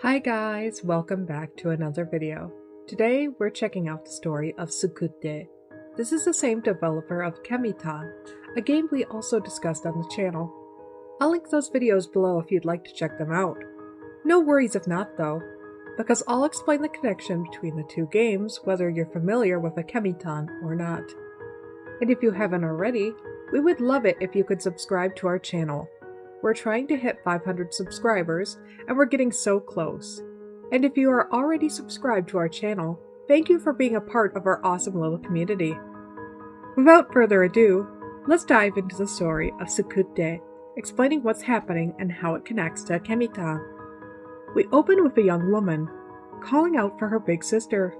Hi guys, welcome back to another video. Today we're checking out the story of Sukutte. This is the same developer of Kemitan, a game we also discussed on the channel. I'll link those videos below if you'd like to check them out. No worries if not though, because I'll explain the connection between the two games whether you're familiar with a Kemitan or not. And if you haven't already, we would love it if you could subscribe to our channel. We're trying to hit 500 subscribers, and we're getting so close. And if you are already subscribed to our channel, thank you for being a part of our awesome little community. Without further ado, let's dive into the story of Sukutte, explaining what's happening and how it connects to Kemitan. We open with a young woman calling out for her big sister.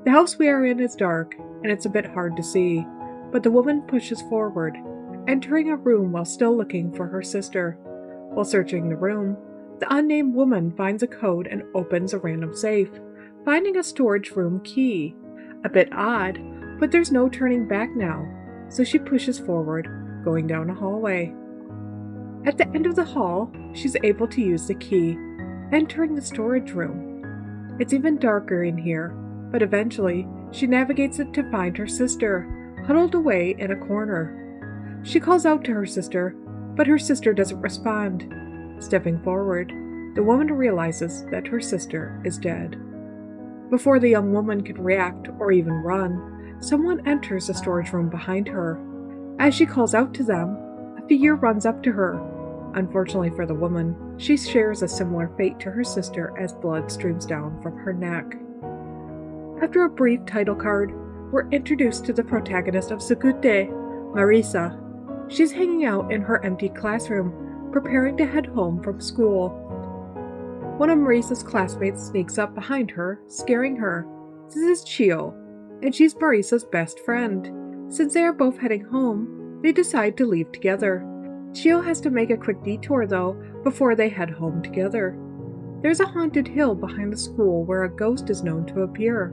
The house we are in is dark, and it's a bit hard to see, but the woman pushes forward, entering a room while still looking for her sister. While searching the room, the unnamed woman finds a code and opens a random safe, finding a storage room key. A bit odd, but there's no turning back now, so she pushes forward, going down a hallway. At the end of the hall, she's able to use the key, entering the storage room. It's even darker in here, but eventually she navigates it to find her sister, huddled away in a corner. She calls out to her sister, but her sister doesn't respond. Stepping forward, the woman realizes that her sister is dead. Before the young woman can react or even run, someone enters the storage room behind her. As she calls out to them, a figure runs up to her. Unfortunately for the woman, she shares a similar fate to her sister as blood streams down from her neck. After a brief title card, we're introduced to the protagonist of Sukutte, Marissa. She's hanging out in her empty classroom, preparing to head home from school. One of Marissa's classmates sneaks up behind her, scaring her. This is Chio, and she's Marissa's best friend. Since they are both heading home, they decide to leave together. Chio has to make a quick detour though, before they head home together. There's a haunted hill behind the school where a ghost is known to appear,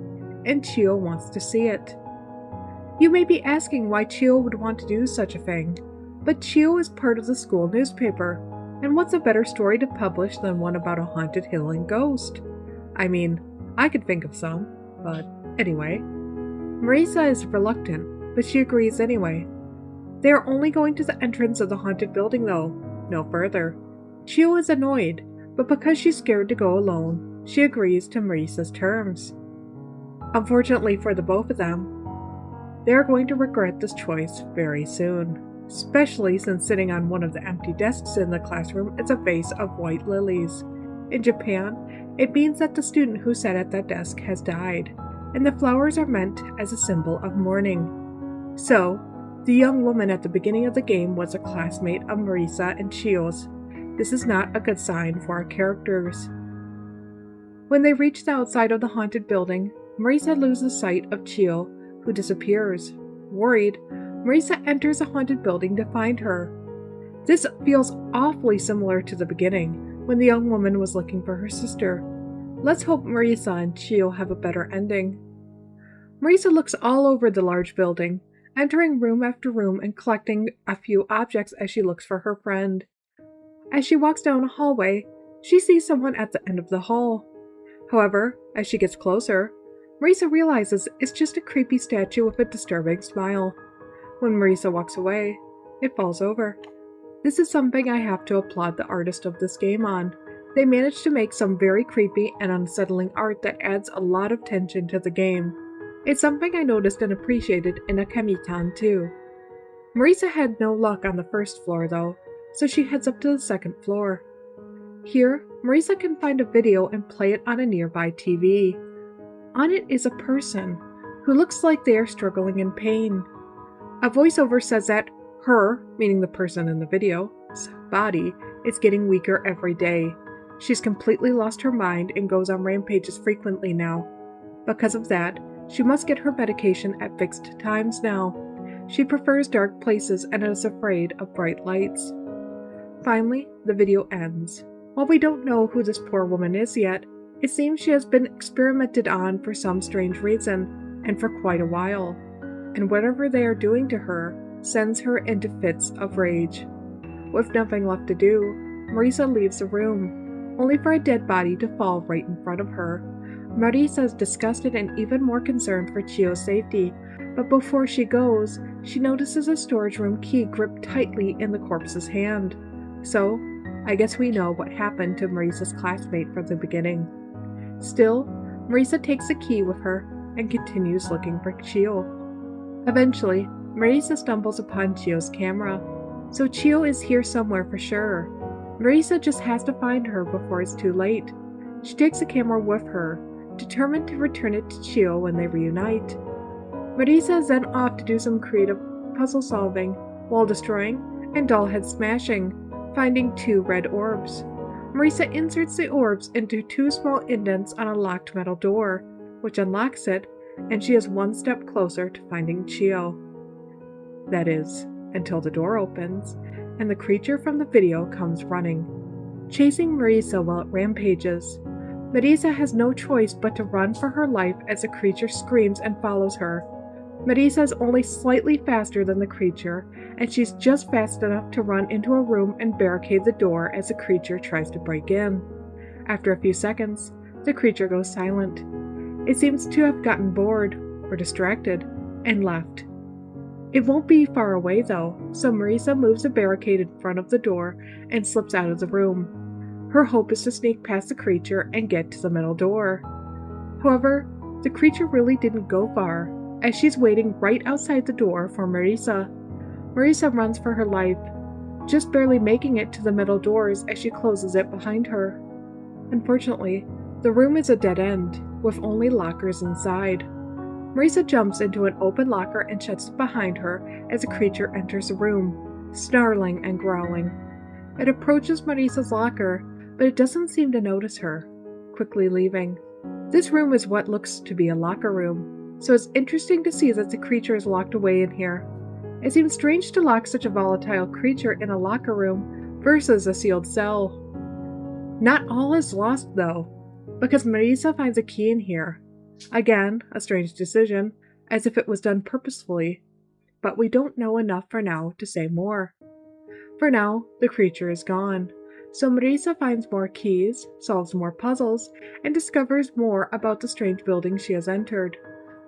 and Chio wants to see it. You may be asking why Chio would want to do such a thing, but Chio is part of the school newspaper, and what's a better story to publish than one about a haunted hill and ghost? I mean, I could think of some, but anyway. Marissa is reluctant, but she agrees anyway. They are only going to the entrance of the haunted building though, no further. Chio is annoyed, but because she's scared to go alone, she agrees to Marissa's terms. Unfortunately for the both of them, they are going to regret this choice very soon, especially since sitting on one of the empty desks in the classroom is a vase of white lilies. In Japan, it means that the student who sat at that desk has died, and the flowers are meant as a symbol of mourning. So, the young woman at the beginning of the game was a classmate of Marissa and Chio's. This is not a good sign for our characters. When they reach the outside of the haunted building, Marissa loses sight of Chio, who disappears. Worried, Marissa enters a haunted building to find her. This feels awfully similar to the beginning, when the young woman was looking for her sister. Let's hope Marissa and Chio have a better ending. Marissa looks all over the large building, entering room after room and collecting a few objects as she looks for her friend. As she walks down a hallway, she sees someone at the end of the hall. However, as she gets closer, Marissa realizes it's just a creepy statue with a disturbing smile. When Marissa walks away, it falls over. This is something I have to applaud the artist of this game on. They managed to make some very creepy and unsettling art that adds a lot of tension to the game. It's something I noticed and appreciated in a Kemitan too. Marissa had no luck on the first floor though, so she heads up to the second floor. Here, Marissa can find a video and play it on a nearby TV. On it is a person who looks like they are struggling in pain. A voiceover says that her, meaning the person in the video's body, is getting weaker every day. She's completely lost her mind and goes on rampages frequently now. Because of that, she must get her medication at fixed times now. She prefers dark places and is afraid of bright lights. Finally, the video ends. While we don't know who this poor woman is yet, it seems she has been experimented on for some strange reason, and for quite a while, and whatever they are doing to her sends her into fits of rage. With nothing left to do, Marissa leaves the room. only for a dead body to fall right in front of her. Marissa is disgusted and even more concerned for Chio's safety, but before she goes, she notices a storage room key gripped tightly in the corpse's hand. So, I guess we know what happened to Marissa's classmate from the beginning. Still, Marissa takes the key with her and continues looking for Chio. Eventually, Marissa stumbles upon Chio's camera, so Chio is here somewhere for sure. Marissa just has to find her before it's too late. She takes the camera with her, determined to return it to Chio when they reunite. Marissa is then off to do some creative puzzle solving, wall destroying, and doll head smashing, finding 2 red orbs. Marissa inserts the orbs into 2 small indents on a locked metal door, which unlocks it, and she is 1 step closer to finding Chio. That is, until the door opens, and the creature from the video comes running, chasing Marissa while it rampages. Marissa has no choice but to run for her life as the creature screams and follows her. Marissa is only slightly faster than the creature, and she's just fast enough to run into a room and barricade the door as the creature tries to break in. After a few seconds, the creature goes silent. It seems to have gotten bored, or distracted, and left. It won't be far away though, so Marissa moves a barricade in front of the door and slips out of the room. Her hope is to sneak past the creature and get to the middle door. However, the creature really didn't go far, as she's waiting right outside the door for Marissa. Marissa runs for her life, just barely making it to the middle doors as she closes it behind her. Unfortunately, the room is a dead end, with only lockers inside. Marissa jumps into an open locker and shuts it behind her as the creature enters the room, snarling and growling. It approaches Marissa's locker, but it doesn't seem to notice her, quickly leaving. This room is what looks to be a locker room, so it's interesting to see that the creature is locked away in here. It seems strange to lock such a volatile creature in a locker room versus a sealed cell. Not all is lost though, because Marissa finds a key in here. Again, a strange decision, as if it was done purposefully, but we don't know enough for now to say more. For now, the creature is gone, so Marissa finds more keys, solves more puzzles, and discovers more about the strange building she has entered.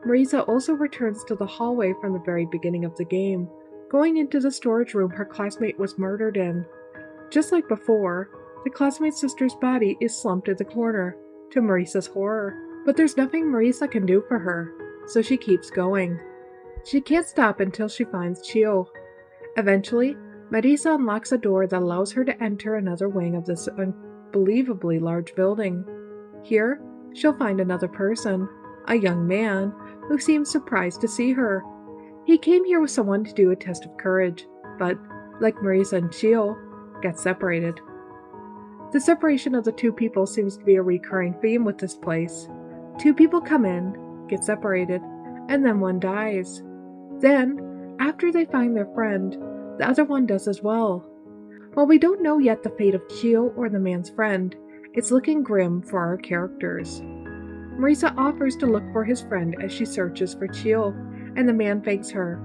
Marissa also returns to the hallway from the very beginning of the game, going into the storage room her classmate was murdered in. Just like before, the classmate's sister's body is slumped in the corner, to Marissa's horror. But there's nothing Marissa can do for her, so she keeps going. She can't stop until she finds Chio. Eventually, Marissa unlocks a door that allows her to enter another wing of this unbelievably large building. Here, she'll find another person, a young man, who seems surprised to see her. He came here with someone to do a test of courage, but, like Marissa and Chio, got separated. The separation of the 2 people seems to be a recurring theme with this place. 2 people come in, get separated, and then one dies. Then, after they find their friend, the other one does as well. While we don't know yet the fate of Chio or the man's friend, it's looking grim for our characters. Marissa offers to look for his friend as she searches for Chio, and the man thanks her,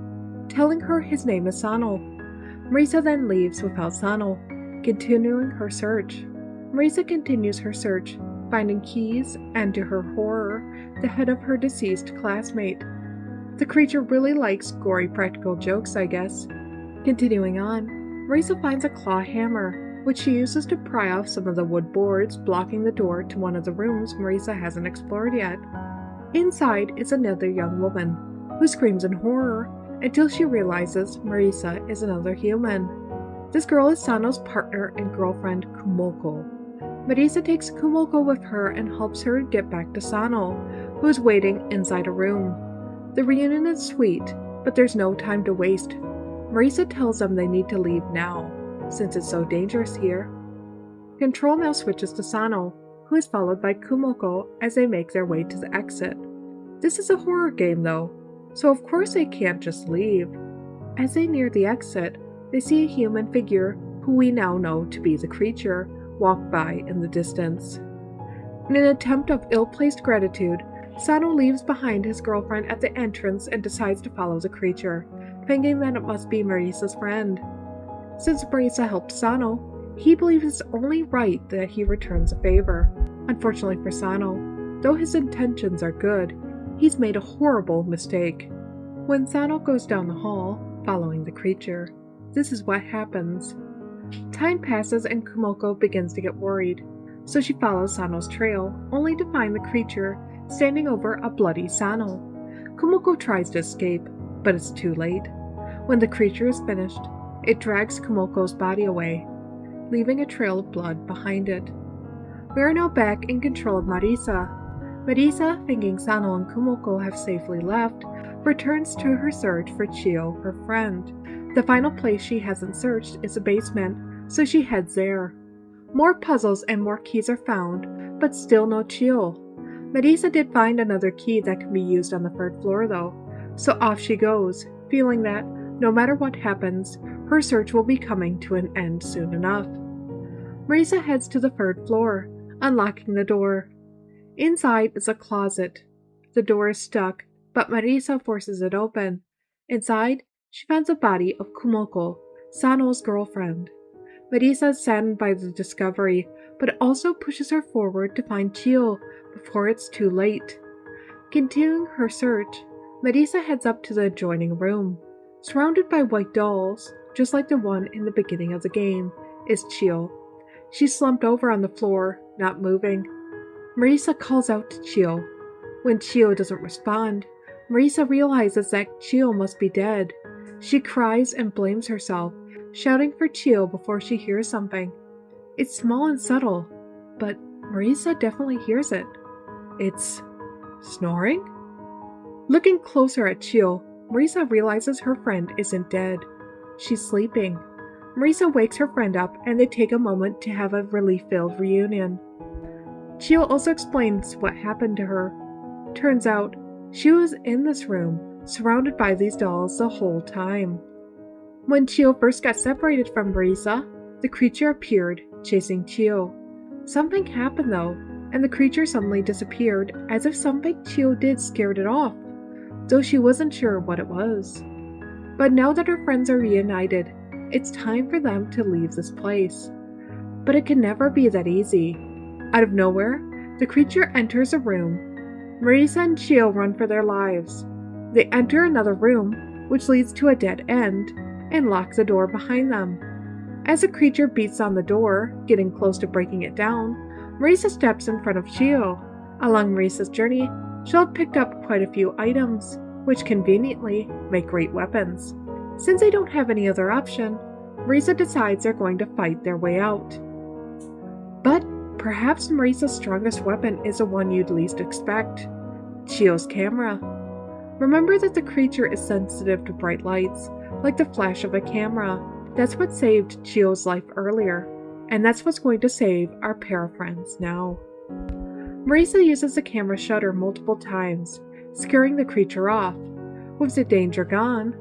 telling her his name is Sano. Marissa then leaves without Sano, continuing her search. Marissa continues her search, finding keys, and to her horror, the head of her deceased classmate. The creature really likes gory practical jokes, I guess. Continuing on, Marissa finds a claw hammer, which she uses to pry off some of the wood boards blocking the door to one of the rooms Marissa hasn't explored yet. Inside is another young woman, who screams in horror until she realizes Marissa is another human. This girl is Sano's partner and girlfriend, Kumoko. Marissa takes Kumoko with her and helps her get back to Sano, who is waiting inside a room. The reunion is sweet, but there's no time to waste. Marissa tells them they need to leave now, since it's so dangerous here. Control now switches to Sano, who is followed by Kumoko as they make their way to the exit. This is a horror game though, so of course they can't just leave. As they near the exit, they see a human figure, who we now know to be the creature, walk by in the distance. In an attempt of ill-placed gratitude, Sano leaves behind his girlfriend at the entrance and decides to follow the creature, thinking that it must be Marissa's friend. Since Marissa helped Sano, He believes it's only right that he returns a favor. Unfortunately for Sano, though his intentions are good, he's made a horrible mistake. When Sano goes down the hall, following the creature, this is what happens. Time passes and Kumoko begins to get worried, so she follows Sano's trail, only to find the creature standing over a bloody Sano. Kumoko tries to escape, but it's too late. When the creature is finished, it drags Kumoko's body away, leaving a trail of blood behind it. We are now back in control of Marissa. Marissa, thinking Sano and Kumoko have safely left, returns to her search for Chio, her friend. The final place she hasn't searched is a basement, so she heads there. More puzzles and more keys are found, but still no Chio. Marissa did find another key that can be used on the third floor though, so off she goes, feeling that, no matter what happens, her search will be coming to an end soon enough. Marissa heads to the third floor, unlocking the door. Inside is a closet. The door is stuck, but Marissa forces it open. Inside, she finds the body of Kumoko, Sano's girlfriend. Marissa is saddened by the discovery, but also pushes her forward to find Chio before it's too late. Continuing her search, Marissa heads up to the adjoining room. Surrounded by white dolls, just like the one in the beginning of the game, is Chio. She's slumped over on the floor, not moving. Marissa calls out to Chio. When Chio doesn't respond, Marissa realizes that Chio must be dead. She cries and blames herself, shouting for Chio before she hears something. It's small and subtle, but Marissa definitely hears it. It's snoring? Looking closer at Chio, Marissa realizes her friend isn't dead. She's sleeping. Marissa wakes her friend up and they take a moment to have a relief-filled reunion. Chio also explains what happened to her. Turns out, she was in this room, surrounded by these dolls the whole time. When Chio first got separated from Marissa, the creature appeared, chasing Chio. Something happened though, and the creature suddenly disappeared, as if something Chio did scared it off, though she wasn't sure what it was. But now that her friends are reunited, it's time for them to leave this place. But it can never be that easy. Out of nowhere, the creature enters a room. Marissa and Chio run for their lives. They enter another room, which leads to a dead end, and locks the door behind them. As the creature beats on the door, getting close to breaking it down, Marissa steps in front of Chio. Along Marissa's journey, she'll have picked up quite a few items, which conveniently make great weapons. Since they don't have any other option, Marissa decides they're going to fight their way out. But perhaps Marissa's strongest weapon is the one you'd least expect: Chio's camera. Remember that the creature is sensitive to bright lights, like the flash of a camera. That's what saved Chio's life earlier, and that's what's going to save our pair of friends now. Marissa uses the camera shutter multiple times, scaring the creature off. With the danger gone,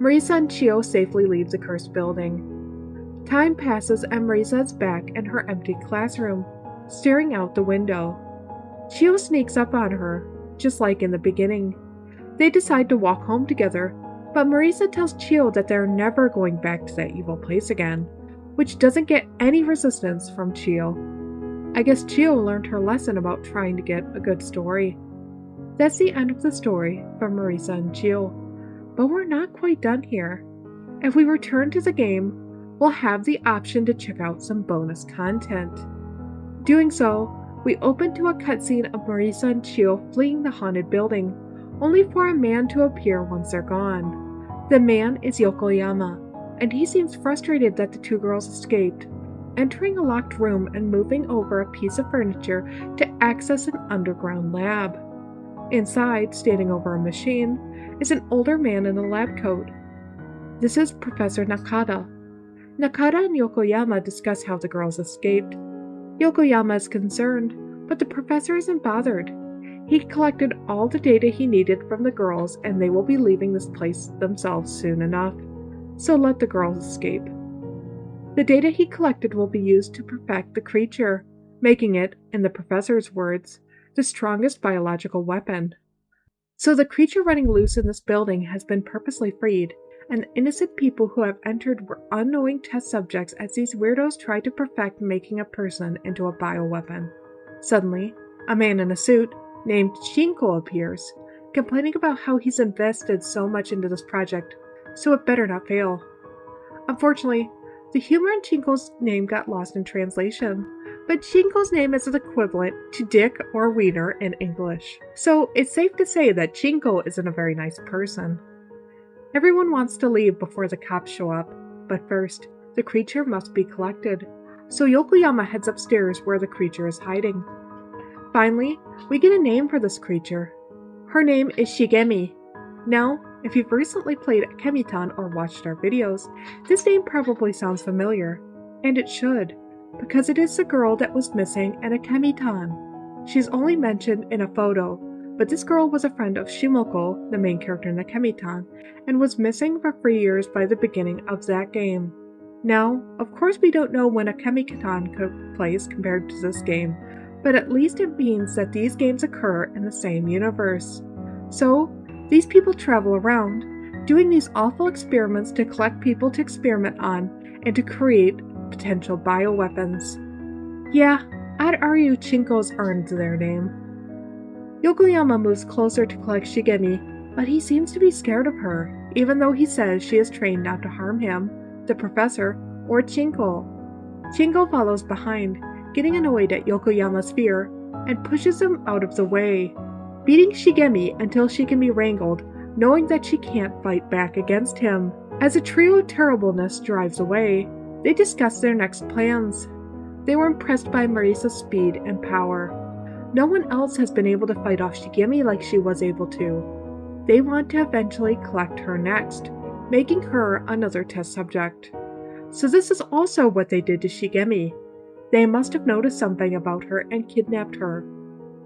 Marissa and Chio safely leave the cursed building. Time passes and Marissa is back in her empty classroom, staring out the window. Chio sneaks up on her, just like in the beginning. They decide to walk home together, but Marissa tells Chio that they're never going back to that evil place again, which doesn't get any resistance from Chio. I guess Chio learned her lesson about trying to get a good story. That's the end of the story from Marissa and Chio. But we're not quite done here. If we return to the game, we'll have the option to check out some bonus content. Doing so, we open to a cutscene of Marissa and Chio fleeing the haunted building, only for a man to appear once they're gone. The man is Yokoyama, and he seems frustrated that the two girls escaped, entering a locked room and moving over a piece of furniture to access an underground lab. Inside, standing over a machine, is an older man in a lab coat. This is Professor Nakada. Nakada and Yokoyama discuss how the girls escaped. Yokoyama is concerned, but the professor isn't bothered. He collected all the data he needed from the girls, and they will be leaving this place themselves soon enough, so let the girls escape. The data he collected will be used to perfect the creature, making it, in the professor's words, the strongest biological weapon. So the creature running loose in this building has been purposely freed, and the innocent people who have entered were unknowing test subjects as these weirdos tried to perfect making a person into a bioweapon. Suddenly, a man in a suit named Chinko appears, complaining about how he's invested so much into this project, so it better not fail. Unfortunately, the humor in Chinko's name got lost in translation, but Chinko's name is equivalent to Dick or Wiener in English, so it's safe to say that Chinko isn't a very nice person. Everyone wants to leave before the cops show up, but first, the creature must be collected, so Yokoyama heads upstairs where the creature is hiding. Finally, we get a name for this creature. Her name is Shigimi. Now, if you've recently played Kemitan or watched our videos, this name probably sounds familiar, and it should, because it is the girl that was missing in a Kemitan. She's only mentioned in a photo, but this girl was a friend of Shimoko, the main character in the Kemitan, and was missing for 3 years by the beginning of that game. Now, of course we don't know when a Kemitan took place compared to this game, but at least it means that these games occur in the same universe. So, these people travel around, doing these awful experiments to collect people to experiment on and to create potential bioweapons. Yeah, I'd argue Chinko's earned their name. Yokoyama moves closer to collect Shigemi, but he seems to be scared of her, even though he says she is trained not to harm him, the professor, or Chinko. Chinko follows behind, getting annoyed at Yokoyama's fear, and pushes him out of the way, beating Shigemi until she can be wrangled, knowing that she can't fight back against him. As a trio of terribleness drives away, they discuss their next plans. They were impressed by Marissa's speed and power. No one else has been able to fight off Shigemi like she was able to. They want to eventually collect her next, making her another test subject. So this is also what they did to Shigemi. They must have noticed something about her and kidnapped her.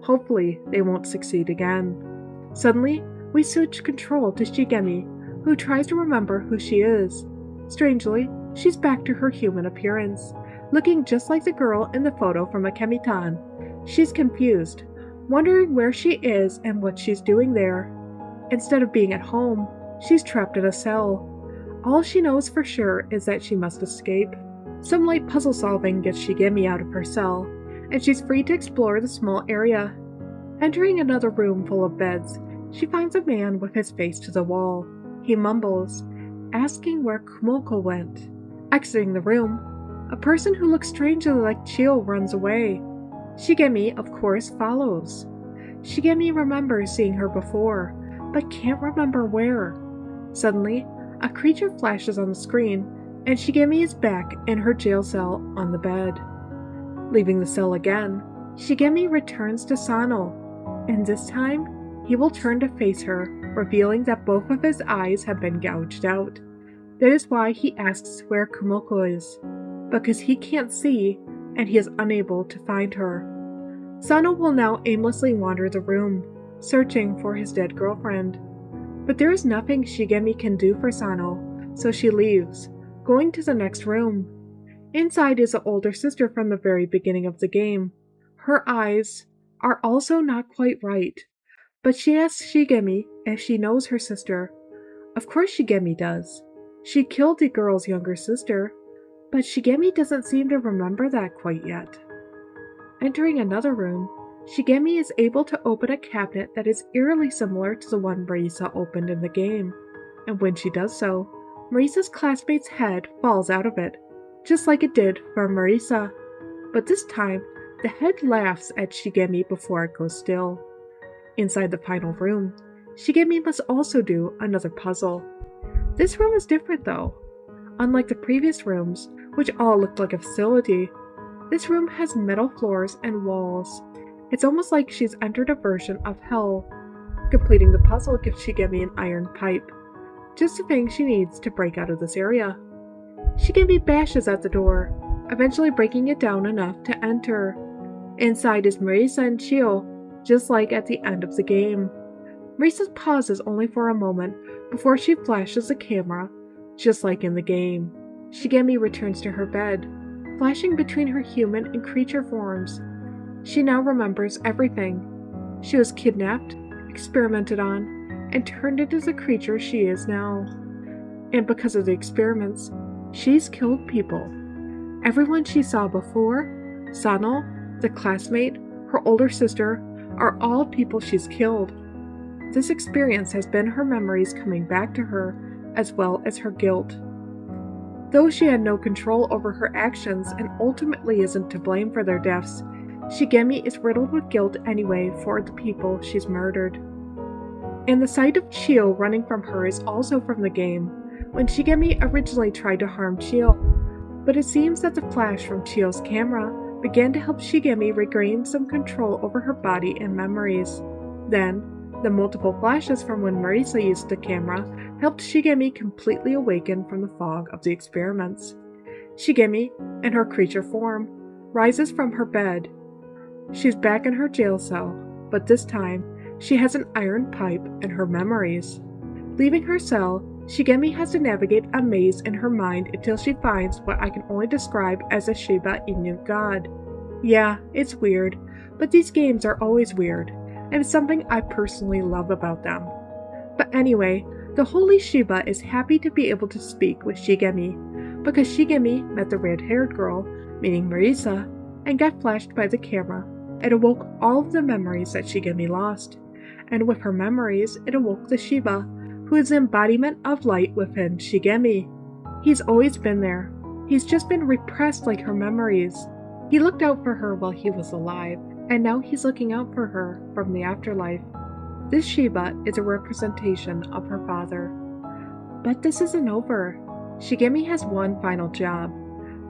Hopefully, they won't succeed again. Suddenly, we switch control to Shigemi, who tries to remember who she is. Strangely, she's back to her human appearance, looking just like the girl in the photo from a Kemitan. She's confused, wondering where she is and what she's doing there. Instead of being at home, she's trapped in a cell. All she knows for sure is that she must escape. Some light puzzle solving gets Shigemi out of her cell, and she's free to explore the small area. Entering another room full of beds, she finds a man with his face to the wall. He mumbles, asking where Kumoko went. Exiting the room, a person who looks strangely like Chio runs away. Shigemi, of course, follows. Shigemi remembers seeing her before, but can't remember where. Suddenly, a creature flashes on the screen, and Shigemi is back in her jail cell on the bed. Leaving the cell again, Shigemi returns to Sano, and this time, he will turn to face her, revealing that both of his eyes have been gouged out. That is why he asks where Kumoko is, because he can't see, and he is unable to find her. Sano will now aimlessly wander the room, searching for his dead girlfriend. But there is nothing Shigemi can do for Sano, so she leaves, going to the next room. Inside is the older sister from the very beginning of the game. Her eyes are also not quite right, but she asks Shigemi if she knows her sister. Of course Shigemi does. She killed the girl's younger sister, but Shigemi doesn't seem to remember that quite yet. Entering another room, Shigemi is able to open a cabinet that is eerily similar to the one Marissa opened in the game, and when she does so, Marissa's classmate's head falls out of it, just like it did for Marissa. But this time, the head laughs at Shigemi before it goes still. Inside the final room, Shigemi must also do another puzzle. This room is different though. Unlike the previous rooms, which all looked like a facility, this room has metal floors and walls. It's almost like she's entered a version of hell. Completing the puzzle gives Shigemi an iron pipe, just the thing she needs to break out of this area. Shigemi bashes at the door, eventually breaking it down enough to enter. Inside is Marissa and Chio, just like at the end of the game. Marissa pauses only for a moment before she flashes the camera, just like in the game. Shigemi returns to her bed, flashing between her human and creature forms. She now remembers everything. She was kidnapped, experimented on, and turned into the creature she is now. And because of the experiments, she's killed people. Everyone she saw before, Sano, the classmate, her older sister, are all people she's killed. This experience has been her memories coming back to her, as well as her guilt. Though she had no control over her actions and ultimately isn't to blame for their deaths, Shigemi is riddled with guilt anyway for the people she's murdered. And the sight of Chio running from her is also from the game, when Shigemi originally tried to harm Chio. But it seems that the flash from Chio's camera began to help Shigemi regain some control over her body and memories. Then, the multiple flashes from when Marissa used the camera helped Shigemi completely awaken from the fog of the experiments. Shigemi, in her creature form, rises from her bed. She's back in her jail cell, but this time, she has an iron pipe in her memories. Leaving her cell, Shigemi has to navigate a maze in her mind until she finds what I can only describe as a Shiba Inu god. Yeah, it's weird, but these games are always weird, and it's something I personally love about them. But anyway, the Holy Shiba is happy to be able to speak with Shigemi, because Shigemi met the red-haired girl, meaning Marissa, and got flashed by the camera. It awoke all of the memories that Shigemi lost, and with her memories, it awoke the Shiba, who is the embodiment of light within Shigemi. He's always been there. He's just been repressed like her memories. He looked out for her while he was alive, and now he's looking out for her from the afterlife. This Shiba is a representation of her father. But this isn't over. Shigemi has one final job.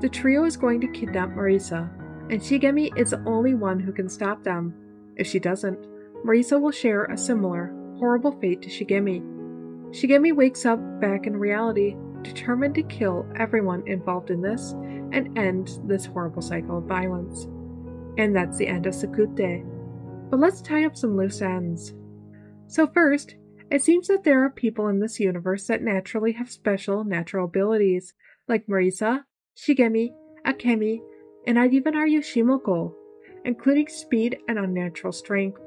The trio is going to kidnap Marissa, and Shigemi is the only one who can stop them. If she doesn't, Marissa will share a similar, horrible fate to Shigemi. Shigemi wakes up back in reality, determined to kill everyone involved in this and end this horrible cycle of violence. And that's the end of Sukutte. But let's tie up some loose ends. So first, it seems that there are people in this universe that naturally have special natural abilities, like Marissa, Shigemi, Akemi, and I'd even argue Shimoko, including speed and unnatural strength.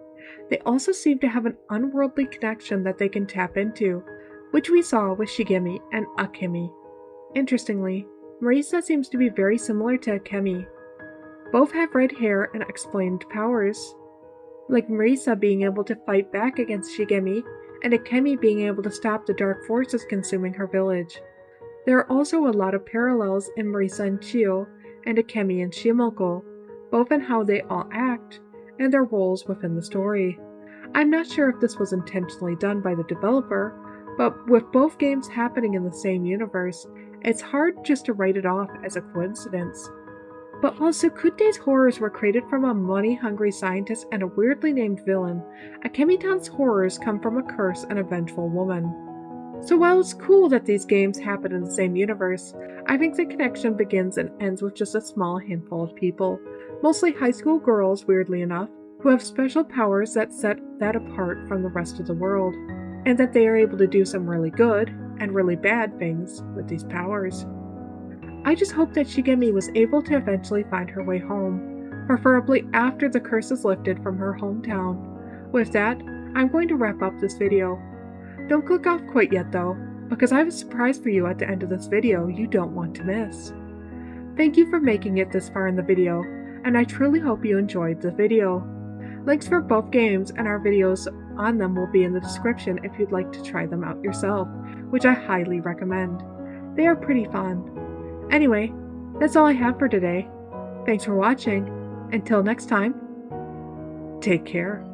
They also seem to have an unworldly connection that they can tap into, which we saw with Shigemi and Akemi. Interestingly, Marissa seems to be very similar to Akemi. Both have red hair and explained powers, like Marissa being able to fight back against Shigemi, and Akemi being able to stop the dark forces consuming her village. There are also a lot of parallels in Marissa and Chio, and Akemi and Shimoko, both in how they all act, and their roles within the story. I'm not sure if this was intentionally done by the developer, but with both games happening in the same universe, it's hard just to write it off as a coincidence. But while Sukutte's horrors were created from a money-hungry scientist and a weirdly named villain, Akemi-tan's horrors come from a curse and a vengeful woman. So while it's cool that these games happen in the same universe, I think the connection begins and ends with just a small handful of people, mostly high school girls, weirdly enough, who have special powers that set that apart from the rest of the world, and that they are able to do some really good and really bad things with these powers. I just hope that Shigemi was able to eventually find her way home, preferably after the curse is lifted from her hometown. With that, I'm going to wrap up this video. Don't click off quite yet though, because I have a surprise for you at the end of this video you don't want to miss. Thank you for making it this far in the video, and I truly hope you enjoyed the video. Links for both games and our videos on them will be in the description if you'd like to try them out yourself, which I highly recommend. They are pretty fun. Anyway, that's all I have for today. Thanks for watching. Until next time, take care.